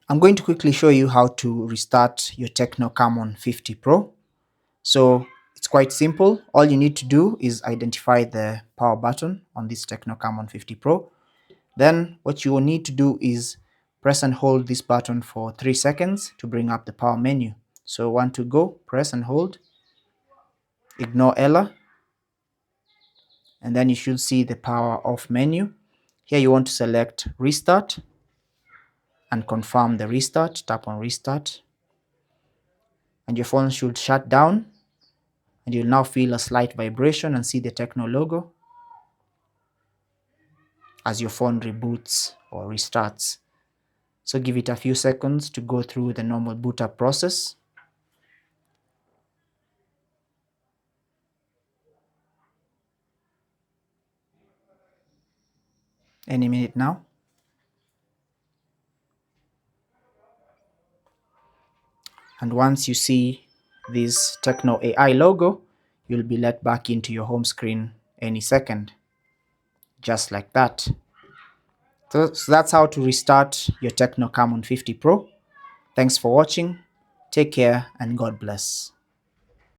I'm going to quickly show you how to restart your Tecno Camon 50 Pro. So it's quite simple. All you need to do is identify the power button on this Tecno Camon 50 Pro. Then what you will need to do is press and hold this button for 3 seconds to bring up the power menu. So 1 to go, press and hold, ignore error, and then you should see the power off menu. Here you want to select restart and confirm the restart. Tap on restart and your phone should shut down, and you'll now feel a slight vibration and see the Tecno logo as your phone reboots or restarts. So give it a few seconds to go through the normal boot up process. Any minute now. And once you see this Tecno AI logo, you'll be let back into your home screen any second, just like that. So that's how to restart your Tecno Camon 50 Pro. Thanks for watching. Take care and God bless.